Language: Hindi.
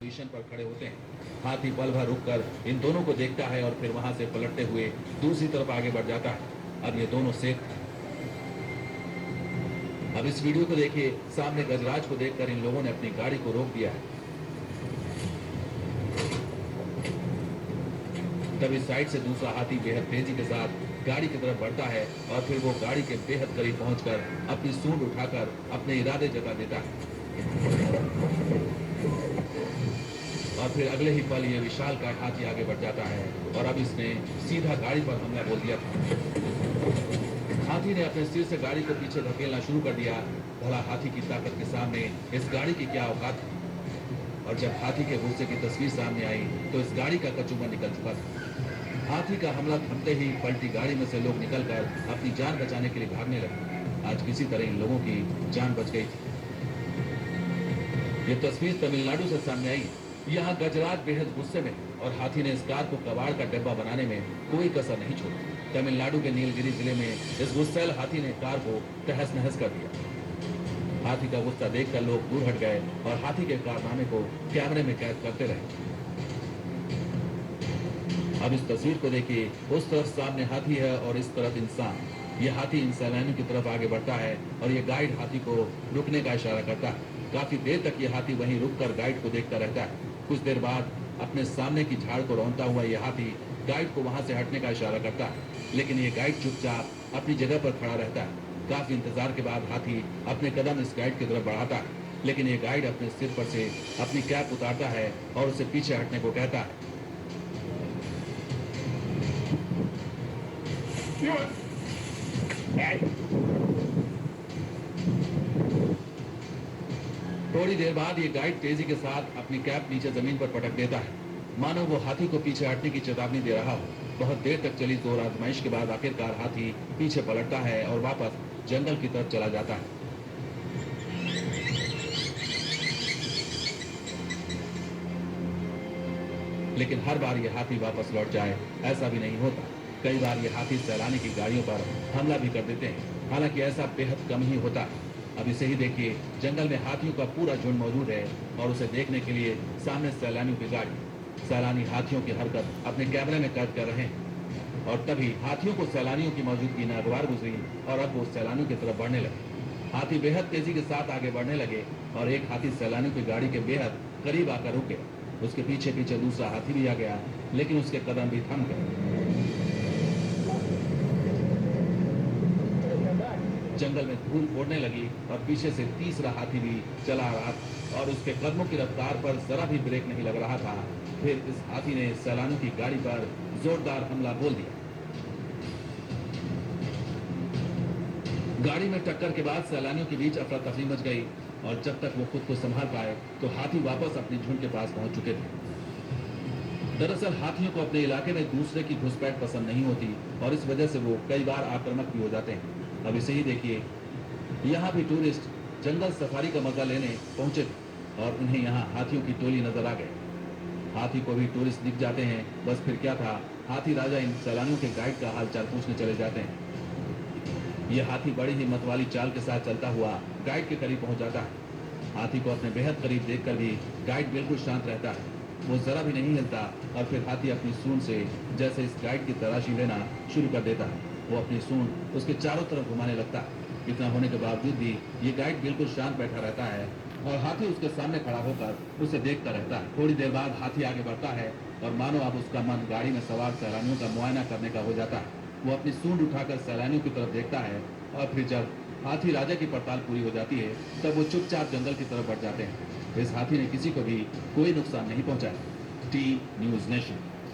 पोजीशन पर खड़े होते हैं। हाथी पल भर रुककर इन दोनों को देखता है और फिर वहां से पलटते हुए दूसरी तरफ आगे बढ़ जाता है। अब ये दोनों सेफ। अब इस वीडियो को देखिए। सामने गजराज को देखकर इन लोगों ने अपनी गाड़ी को रोक दिया है। तभी साइड से दूसरा हाथी बेहद तेजी के साथ गाड़ी की तरफ बढ़ता है और फिर वो गाड़ी के बेहद करीब पहुंचकर अपनी सूंड उठाकर अपने इरादे जता देता है। और फिर अगले ही पल ये विशालकाय हाथी आगे बढ़ जाता है और अब इसने सीधा गाड़ी पर हमला बोल दिया था। हाथी ने अपने सिर से गाड़ी को पीछे धकेलना शुरू कर दिया। भला हाथी की ताकत के सामने इस गाड़ी की क्या औकात थी। और जब हाथी के गुस्से की तस्वीर सामने आई तो इस गाड़ी का कचूमर निकल चुका था। हाथी का हमला थमते ही पलटी गाड़ी में से लोग निकलकर अपनी जान बचाने के लिए भागने लगे। आज किसी तरह इन लोगों की जान बच गई थी। ये तस्वीर तमिलनाडु से सामने आई। यहाँ गजराज बेहद गुस्से में और हाथी ने इस कार को कबाड़ का डिब्बा बनाने में कोई कसर नहीं छोड़ी। तमिलनाडु के नीलगिरी जिले में इस गुस्सैल हाथी ने कार को तहस नहस कर दिया। हाथी का गुस्सा देखकर लोग दूर हट गए और हाथी के कारनामे को कैमरे में कैद करते रहे। अब इस तस्वीर को देखिए। उस तरफ सामने हाथी है और इस तरफ इंसान। ये हाथी इन सैलानियों की तरफ आगे बढ़ता है और ये गाइड हाथी को रुकने का इशारा करता है। काफी देर तक ये हाथी वहीं रुककर गाइड को देखता रहता है। कुछ देर बाद अपने सामने की झाड़ को रौंदता हुआ ये हाथी गाइड को वहां से हटने का इशारा करता है, लेकिन ये गाइड चुपचाप अपनी जगह पर खड़ा रहता है। काफी इंतजार के बाद हाथी अपने कदम इस गाइड की तरफ बढ़ाता है, लेकिन ये गाइड अपने सिर पर से अपनी कैप उतारता है और उसे पीछे हटने को कहता है। थोड़ी देर बाद ये गाइड तेजी के साथ अपनी कैप नीचे जमीन पर पटक देता है, मानो वो हाथी को पीछे हटने की चेतावनी दे रहा हो। बहुत देर तक चली जोर आजमाइश के बाद आखिरकार हाथी पीछे पलटता है और वापस जंगल की तरफ चला जाता है। लेकिन हर बार ये हाथी वापस लौट जाए ऐसा भी नहीं होता। कई बार ये हाथी सैलानी की गाड़ियों पर हमला भी कर देते हैं, हालांकि ऐसा बेहद कम ही होता है। अब इसे ही देखिए। जंगल में हाथियों का पूरा झुंड मौजूद है और उसे देखने के लिए सामने सैलानियों की गाड़ी। सैलानी हाथियों की हरकत अपने कैमरे में कैद कर रहे हैं और तभी हाथियों को सैलानियों की मौजूदगी नागवार गुजरी और अब वो सैलानियों की तरफ बढ़ने लगे। हाथी बेहद तेजी के साथ आगे बढ़ने लगे और एक हाथी सैलानियों की गाड़ी के बेहद करीब आकर रुक गया। उसके पीछे पीछे दूसरा हाथी भी आ गया, लेकिन उसके कदम भी थम गए। जंगल में धूल उड़ने लगी और पीछे से तीसरा हाथी भी चला आ रहा था और उसके कदमों की रफ्तार पर जरा भी ब्रेक नहीं लग रहा था। फिर इस हाथी ने सैलानियों की गाड़ी पर जोरदार हमला बोल दिया। गाड़ी में टक्कर के बाद सैलानियों के बीच अफरा तफरी मच गई और जब तक वो खुद को संभाल पाए तो हाथी वापस अपने झुंड के पास पहुंच चुके थे। दरअसल हाथियों को अपने इलाके में दूसरे की घुसपैठ पसंद नहीं होती और इस वजह से वो कई बार आक्रामक भी हो जाते हैं। अब इसे ही देखिए। यहाँ भी टूरिस्ट जंगल सफारी का मजा लेने पहुंचे थे और उन्हें यहाँ हाथियों की टोली नजर आ गई। हाथी को भी टूरिस्ट दिख जाते हैं, बस फिर क्या था, हाथी राजा इन सैलानियों के गाइड का हालचाल पूछने चले जाते हैं। यह हाथी बड़ी ही मत वाली चाल के साथ चलता हुआ गाइड के करीब पहुंच जाता है। हाथी को अपने बेहद करीब देखकर भी गाइड बिल्कुल शांत रहता है, वो जरा भी नहीं हिलता और फिर हाथी अपनी सूंड से जैसे इस गाइड की तलाशी लेना शुरू कर देता है। वो अपनी सूंड उसके चारों तरफ घुमाने लगता है। इतना होने के बावजूद भी ये गाइड बिल्कुल शांत बैठा रहता है और हाथी उसके सामने खड़ा होकर उसे देखता रहता है। थोड़ी देर बाद हाथी आगे बढ़ता है और मानो अब उसका मन गाड़ी में सवार सैलानियों का मुआयना करने का हो जाता है। वो अपनी सूंड उठाकर सैलानियों की तरफ देखता है और फिर जब हाथी राजा की पड़ताल पूरी हो जाती है तब वो चुपचाप जंगल की तरफ बढ़ जाते हैं। इस हाथी ने किसी को भी कोई नुकसान नहीं पहुंचाया। T news nation.